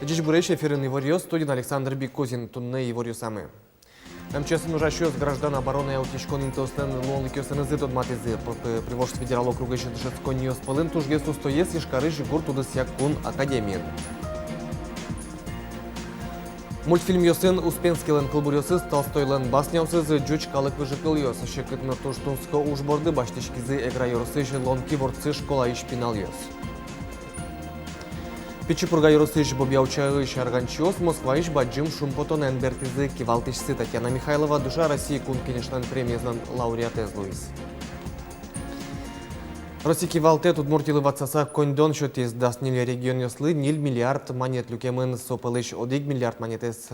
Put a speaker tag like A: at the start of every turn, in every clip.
A: Dziś burește Firin Ivorios, студент Александр Бикозин, тунне Ивoriosame. МЧС нужащиос граждан обороны аутичкон интостен лонликиосен изыт отматизы. Привожд федерал округа Шедшецкониос пылын тужгесу стоес ишкарыш гурт удысяк кун академиен. Мультфильм Йосен Успенскилен кылбурёсыз Толстойлен басняусыз жуч калык выжыкылёс. Шекытны туштунско ужборды баштишкизы эграйорсыш лонки борцы школа ишпиналёс. Пичипурга Юросыш Бобяучаыш Арганчиос Москваиш Баджим Шумпотон Энбертизы Кивалтишсы Татьяна Михайлова душа России кун кенештен премиезнан лауреатез Луис. Россия Кивалте тут муртилы ватсаса кондон шотиз даснили регион Йослы нил миллиард монет люкемен сопылыш 1 миллиард монетес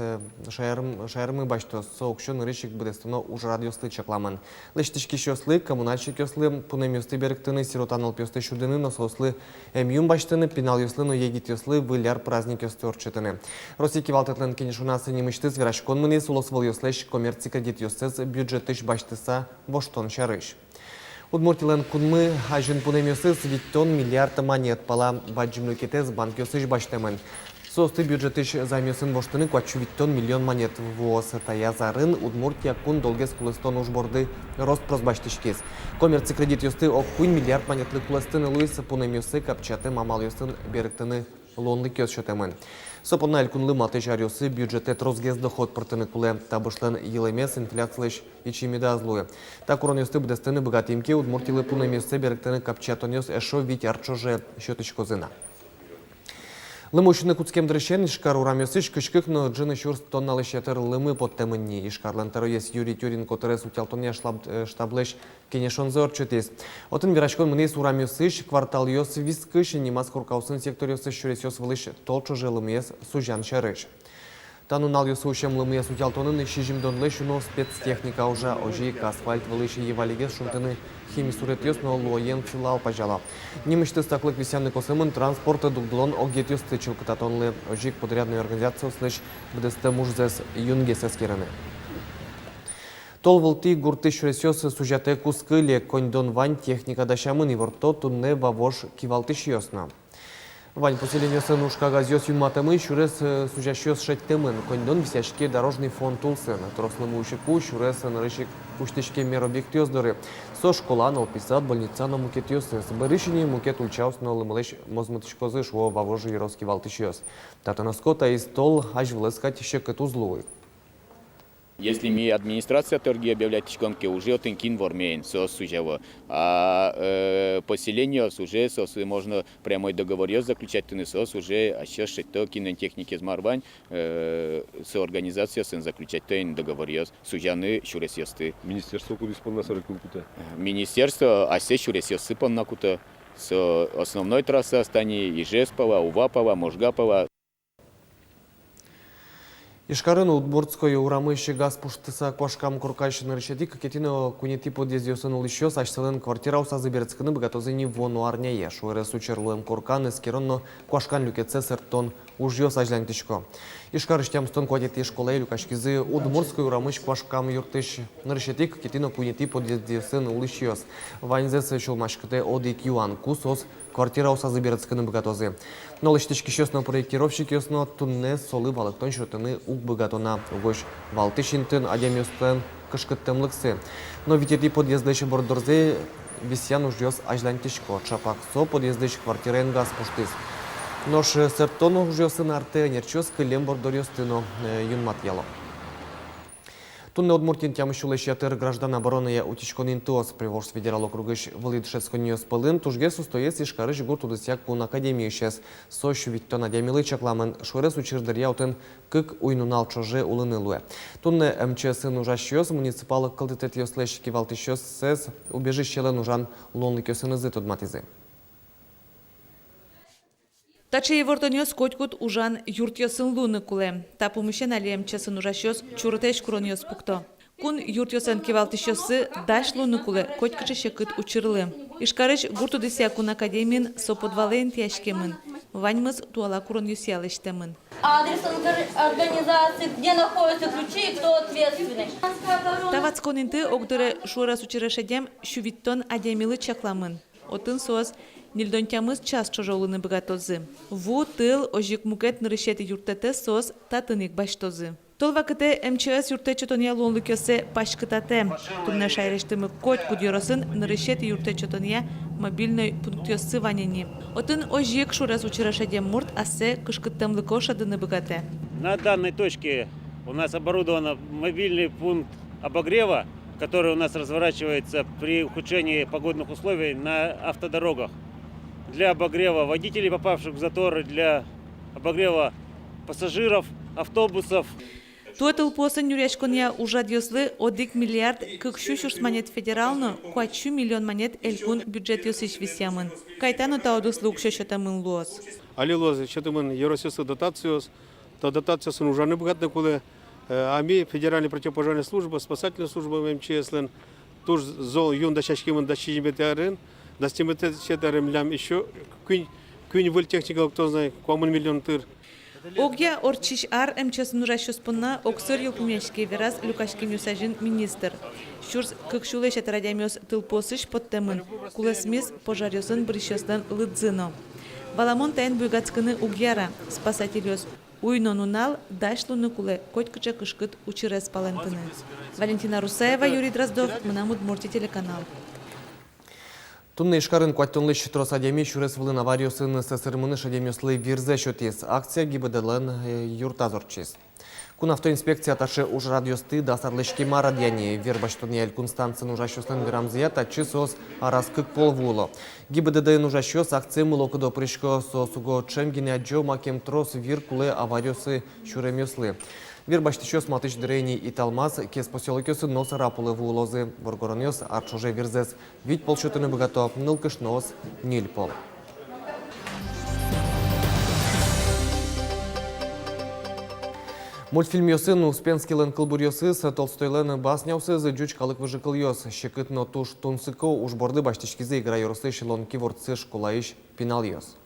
A: шайрмы баштос соокшон рышик бдестуно уж радиослы чакламан. Лештишки шослы коммунальщик Йослы пунемюсты берктыны сиротанал пёсты шудыны носослы эмюм баштыны пинал Йослы но егит Йослы выляр праздник Йосторчетыны. Россия Кивалтетлен кенешунасы немышты зверашкон мыны сулосвол Йослыш коммерци кредит Йосез бюджетыш баштыса боштон шарыш. Удмуртилен кунмы ажын пунемюсы свиттон миллиард монет пала баджимлю кетез банк Йосыш баштемен. Состы бюджетыш займёсын боштыны квачувиттон миллион монет воз таязарын Удмуртия кун долгес кулыстон ужборды ростпрос баштышкез. Коммерци кредит Йосты оккун миллиард монетлы кулыстыны луис пунемюсы капчаты мамал Йостын беріктыны лонлы кёс шотемен. Сопонналь кунлы маты жарёсы бюджетет розгез доход пыртыны куле табышлын елемес инфляциялыш ичимида азлуы. Так урон Йосты бдестыны богатимке Удмуртилы пунемюсы беріктыны капчатон эшо вить арчоже счетычко зына. Лымушыны куцкем дрыщен ишкар урамёсыш кышкыкны джыны шурс тонналы щетыр лымы под темынни. Ишкарлан таройес Юрий Тюрин которес утялтоне штаблеш кенешонзы орчетес. Отын вирашкон мынес урамёсыш квартал ёс вискыш немас куркаусын секторёсы шуресёс вылыш толчоже лымес сужан шарыш. Танунал ёсушем лымес утялтонын шижимдон лешуно спецтехника уже ожик асфальт вылыш евалигес шунтыны химисурет ёс но лоен филал пожала. Немышты стаклык висяны косымын транспорта дугдлон огет ёс тычыл кататонлы ожик подрядную организацию слыш бдесте мужзес юнгес эскераны. Тол волти гурты шуресёс сужате кускыле кондон вань техника дашамын иворто тунне бавош кивалтыш ёсна. Вань поселение сынушка газёс юнматымы шурес сужащёс шеттемын. Кондон висяшке дорожный фонд тулсын. Трослымы ушику шурес нарышик уштышке меробъект ёздыры. Со школа налписат больница на мукет ёсы. С барышини мукет ульчаус на лымылыш мозмытышкозы шо вавожи еровский валтыш ёс. Татаноскота и стол аж влескать еще к злой.
B: Если ми администрация торги объявляет тишкомки, уже отынкин вормейн, сос сужево. А поселение уже сос можно прямой договор заключать, тыны сос уже а еще что кинотехники из Марвань с организацией сын заключать тын договор сужаны шурес ёсты.
C: Министерство куда исполнено 40 кута.
B: Министерство а все шурес ёсты полнакута с основной трассы остани Ижеспова, Увапова, Можгапова.
A: Ишкарын Удмуртской урамыщи газ пуштыса квашкам куркайшын решети, какетино кунети подъездёсын улищёс, ашселен квартира уса заберецкыны богатозыни вону арняе. Шуэрес учерлуем куркан, эскеронно квашкан люкеце сертон ужьёс ажлянтышко. Ишкарыштям стон квадети школе люкашкизы Удмуртской урамыщ квашкам юртыш. Решети, какетино кунети подъездёсын улищёс. Ваньзес шулмашкыте одик юан кусос квартира уса заберецкыны богатозы. Но лыштышки щёсно проектировщик ёсно тунне солы балыктон шутыны богатона угош валтышинтын адемюстен кышкыттымлыксы. Но витети подъездыш бордорзе висян ужьёс ажлантышко. Чапаксо подъездыш квартирен газ пуштыс. Нош сертон ужьёсын арте нерчёс кылем бордорёстыно юнмат яло. Тунне Удмуртин тямыщулыш ятыр граждан обороны утичкон интос привожд федерал округыш вылит шецкониос пылын тужгес устоес ишкарыш гурт удысяк кун академию щес. Сощу виттон адемилы чакламын шурес учирдыр яутын кык уйнунал чоже улыны луэ. Тунне МЧС нужащёс муниципалы кылдытет ёслэш кивалтышёс сэс убежищелы нужан лонлы кёсынызы tudmatizы.
D: Таче евортоньос котькут ужан юртьосын луны куле. Та помещен алием чесын ужащос чуртеш куроньос пукто. Кун юртьосын кивалтышосы даш луны куле котькаче шекыт учырлы. Ишкарыш гурту деся кун академин соподвален тяжкемын. Ваньмыз туала куроньос ялыштемын.
E: Адрес организации, где находятся ключи и кто ответственный.
D: Тавацконинты огдыре шурас учерешедем шувиттон адемилы чакламын. Отын соз Нильдонтямыз час чожолыны богатозы. Ву тыл ожик мукет нырышети юртете сос татыник баштозы. Тол вакыты МЧС юртечотония лонлыкёсе пашкытате. Тумна шайрештымы кот кудьоросын нырышети юртечотония мобильный пунктёсы ванени. Отын ожик шурас учрашадем мурт асе кышкыттамлыко шадыны богате.
F: На данной точке у нас оборудован мобильный пункт обогрева, который у нас разворачивается при ухудшении погодных условий на автодорогах. Для обогрева водителей, попавших в заторы, для обогрева пассажиров, автобусов.
D: Туатыл посын юрешкония ужадьослы 1 миллиард кыкшушуш монет федерално, 4 миллион монет элькун бюджет ёсыш висямын. Кайтану таудуслы укшешотамын луос.
G: Али лозы, четымын Евросоюз дотациос, то дотациясын ужаны богатны кулы. АМИ, Федеральная противопожарная служба, спасательная служба МЧС, туж зол юнда шашкимын да чижиметерин, да стиметерин лям еще кюнь выль техника, кто знает, куамын миллион тыр.
D: Огья орчиш ар МЧС нурашёспынна оксыр елпумешке вераз Люкашкин юсажин министр. Шурс кыкшулеш радиамёс тылпосыш подтемын, кулесмис пожарёсын бришёстан лыдзыно. Баламон тайн буйгацкыны угьяра, спасательёс. Уйнонунал дашлуны куле котькача кышкыт учирес палентыны. Валентина Русаева, Юрий Дроздов, Мнамуд Мурти телеканал.
A: Тунны ишкарын кваттонлы щитрос адеми шурес вылын аварioсын СССР-мыны шадемёслы вирзе шотес. Акция ГИБДД-лен юртазорчес. Кун автоинспекция таше уж радиосты да сарлышкема радияне вербаштония элькун станцин ужащослын грамзия тачы сос араскык полвуло. ГИБДД ужащос акция мылокудо пришко сосуго чемгине аджо макем трос вир куле аварioсы шуремёслы. Вербаштищос матыш дрейни и талмаз кес поселокёсы нос рапулы вулозы. Воргоронёс арчуже вирзес. Вить полшотыны богато нылкыш нос нильпол. Мультфильм ёсын Успенский лен кылбурёсыз, Толстой лен басняусыз, Джуч калык выжикыл ёс. Щекыт но туш тунсыко уж борды баштичкизе игра ёрысы шелонки ворцы школаиш пинал ёс.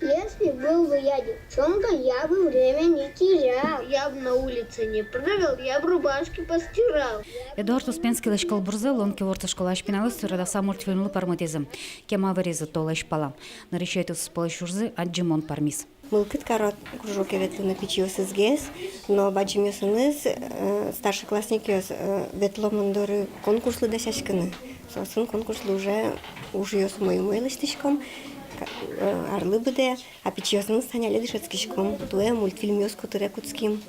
H: Если был бы я девчонка, я бы время не терял. Я бы на улице не прыгал, я бы рубашки постирал.
I: Эдуард Успенский лешкал бурзы, лонки ворта школа шпиналы сыродаса мультфильмлы парматизм. Кема вырезы тола шпала. Нарещает с полощурзы аджимон пармис.
J: Мылкыт карот кружок ветлы на печью сызгес, но баджим ёсыныз старшеклассник ёс ветломандоры конкурслы десяшканы. Сосын конкурслы уже ёс моим лыстышком. Арлы буде, а печёсын станяли дышецкишком. Туе мультфильм ёс кутыре куцким.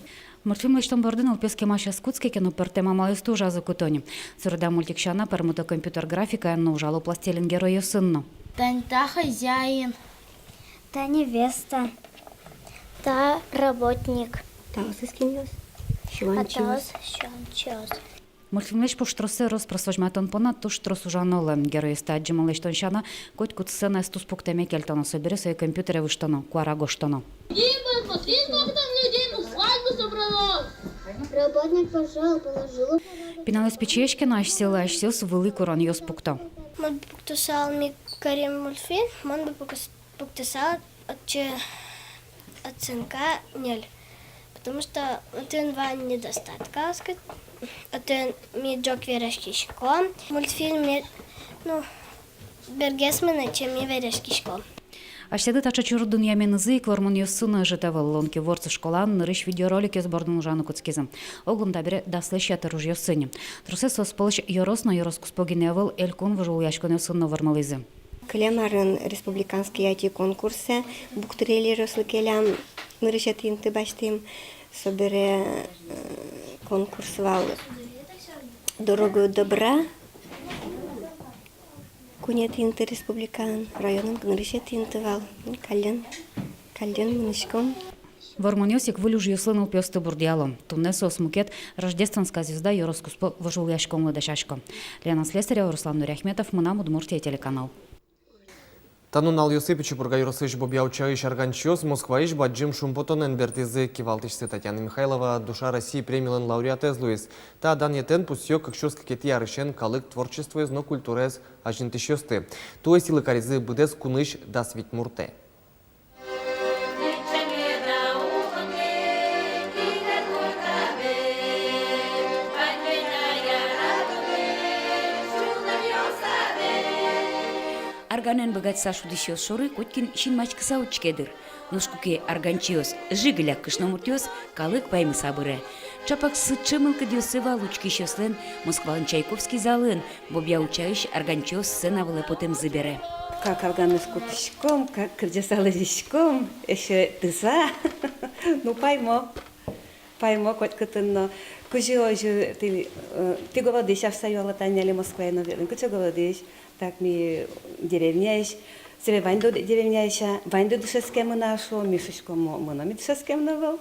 I: Мультфильм лештом бордын алпески маша скутски кино пертема малысту ужа закутони. Сырда мультик шана пермута компьютер графика, но ужало пластилин герой сынно.
H: Та хозяин, та невеста, та работник,
J: та усыскин ёс, щуанчиос.
I: Мультфильм леш поштросы рос просвожматон понад туш трос ужанолы. Герой стаджима лештон шана, коть кут сцена стус пуктеме кельтоно собери свои компьютеры выштоно, куараго штоно.
E: Посмотри, сколько там людей на свадьбу собралось.
H: Работник пошел, положил.
I: Пиналась печешки наш села, аж сел с велику рон ёс пукто.
H: Он бы показал мне Карим мультфильм, он бы показал оценка 0. Потому что это два недостатка, это мне джок верашкишко. Мультфильм мне, бергесмена, чем мне верашкишко.
I: А сяды тача чур дуньямен язык, вормон ёссына житавал лонки ворцы школан, нырыш видеоролики с бордын ужану куцкизм. Оглум табире даслыщаты руж ёссыне. Трусы сосполыш ёрос на ёроску спогиневал элькун выжил яшкон ёссынно вармалызы.
J: Клемарын республиканский IT-конкурсы, буктрели рослы келям, нырышет инты баштым, собере конкурсовал «Дорогу добра», кунет инты республикан, районом нырышет интывал, кален мынышком.
I: Вормонёсик вылюж ёслынул пёсты бурдиалом. Туннесо смукет рождественская звезда ёроскуспо выжил яшком лыдашашко. Лена Слесарева, Руслан Нуряхметов, Мнам Удмуртия телеканал.
A: Танунал Йосипичи Бургай Росыш Бобьяучаиш Арганчос, Москваиш Баджим Шумпотонен Бертизы Кивалтишцы Татьяна Михайлова, Душа России премиялен лауреат Эзлуис. Та даньетен пусё как щёс какети арышен калык творчество из но культурез ажинтищёсты. Туэ силы каризы быдес куныш дасвить мурте.
I: Арганен богат Сашу дещёс шоры коткин шин мачка саучкедыр. Нушкуке арганчиос жигля кышномуртиос калык паймы сабыры. Чапак сычымылка диосы валучки щослен Москвалын Чайковский залын, бобья учающий арганчиос сцена потем забере.
J: Как алганыз кутышком, как кырджасалы дишком, еще тыса. Ну, паймо коткытынно. Кужо же ты говоришь, я встаю таняли Москва, наверное. Кучо говоришь, так ми деревняешь. Себе ванду деревняешь, ванду душескему нашу, мишечку моно ми душескему навел.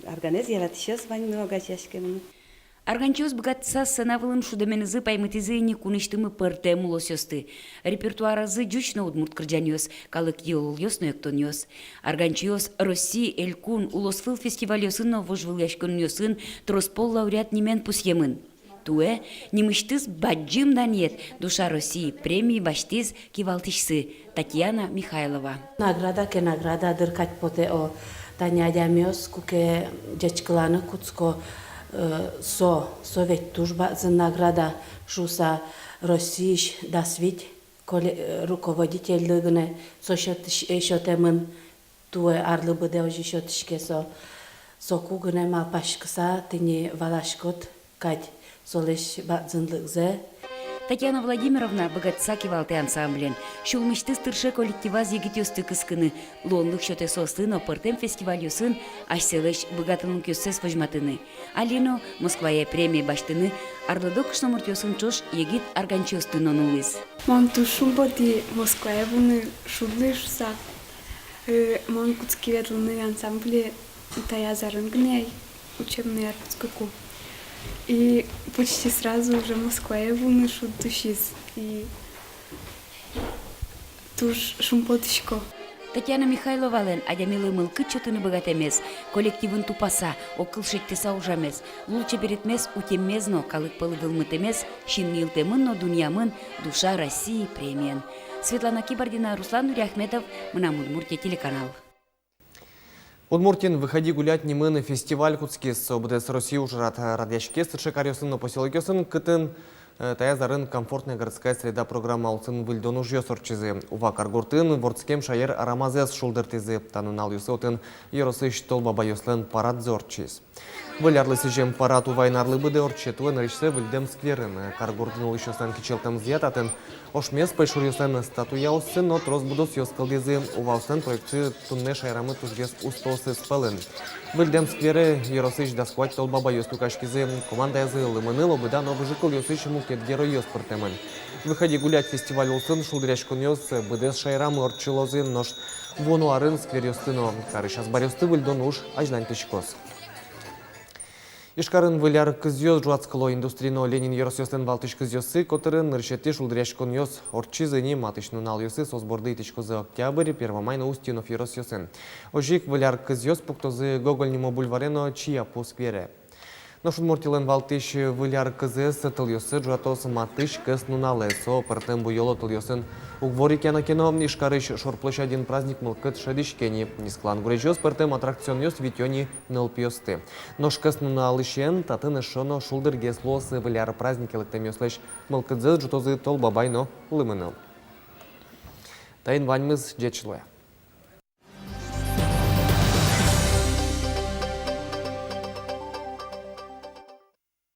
J: Органез яратышес ванду агачашкему.
I: Арганчиос богатца сценавылын шудаменызы паймытизыйни куныштымы пырте мулосёсты. Репертуаразы жучно удмурт кырджаниос, калык йололёс ноектонёс. Арганчиос России элькун улосфыл фестивалёсын новожвыляшконёсын троспол лауреат немен пусьемын. Туэ немыштыз баджим данет душа России премии баштиз кивалтышсы Татьяна Михайлова.
K: Награда ке награда дыркать поте о Таня Дямиос куке дячкаланы куцко совет тужба за награда шуса России да свить руководитель лыгне со счетемын туэ арлы быде уже счетышке со кугне малпашкса тыне валашкот кать солеш бадзынлыкзе.
I: Татьяна Владимировна богатца кивалты ансамблен. Шулмышты стырше коллективаз егитёсты кыскыны. Лонлык шоте сослыно пыртем фестивалю сын, ашселеш богатының көссес вожматыны. Алино Москвая премия баштыны, арлыдок шномуртёсын чош егит арганчёстын онулыз.
L: Монту шумботи Москвая буны шулыш сак. Мон куцкиветлыны ансамбле тая зарынгней учебный арпускаку. И почти сразу уже Москва я вынышу душис и туш шумпотышко.
I: Татьяна Михайлова лен адямилы мылкы чотыны богатемес, коллективын тупаса, окыл шеттеса ужамес, лучше беретмес утеммезно, калык пылы вылмытемес, шин нилтемынно дуньямын душа России премиен. Светлана Кибардина, Руслан Нуряхметов, Мынам Удмуртия телеканал.
A: Удмуртин «Выходи гулять» немыны фестиваль куцкис ОБДС России ужрат радяшке сыршекарёсын на поселокёсын кытын таязарын комфортная городская среда программа алсын выльдон ужьё сорчизы. Ува каргуртын ворцкем шайер арамазес шулдыртизы танунал юсотын еросыш толба байослен парад зорчиз. Выльярлы сижем парад увайнарлы быды орчетуэн речсе выльдем скверын. Каргуртын улышёсан кичелтем зьятатын ошмес пайшурьёсан статуяусын, но трос будос ёскалдизы уваусын проекты тунне шайрамы тужгес устосы спалын. Выльдем скверы еросыш дасквать толба байос лукашкизы команда язы лымыныл обыдан обыжыкыл ёсыш мукет герой ёспыртемын. Выходи гулять фестиваль улсын шулдряшкон ёс быдес шайрамы орчылозы нож вону арын сквер ёстыно. Карышас барёсты выльдон уж ажнань тышкос. Ишкарын выльяр кызёс жуацкало индустрино Ленин еросёстен валтыш кызёсы, которын ныршетти шулдряшкон ёс орчизыни матышнун ал ёсы созборды итичкозы октябрь, первомайно устинов еросёсын. Ожик выльяр кызёс пуктозы Гоголнимо бульварено чия по сквере. Ношун мортилен валтыш выльяр кызэс тыл ёсы жуатос матыш кыз нуналесо, пыртым буйоло тыл ёсын угворикена кино Ишкарыш шорплощадин праздник мылкыт шадишкени. Нисклан гурежёс пыртым аттракцион ёс витёни нылпиёсты. Нош кыз нуналышен татын шоно шулдыргес лосы выльяр праздник электем ёслеш мылкыт зэс жутозы тол бабайно лымыныл. Тайын ваньмыз жечилы.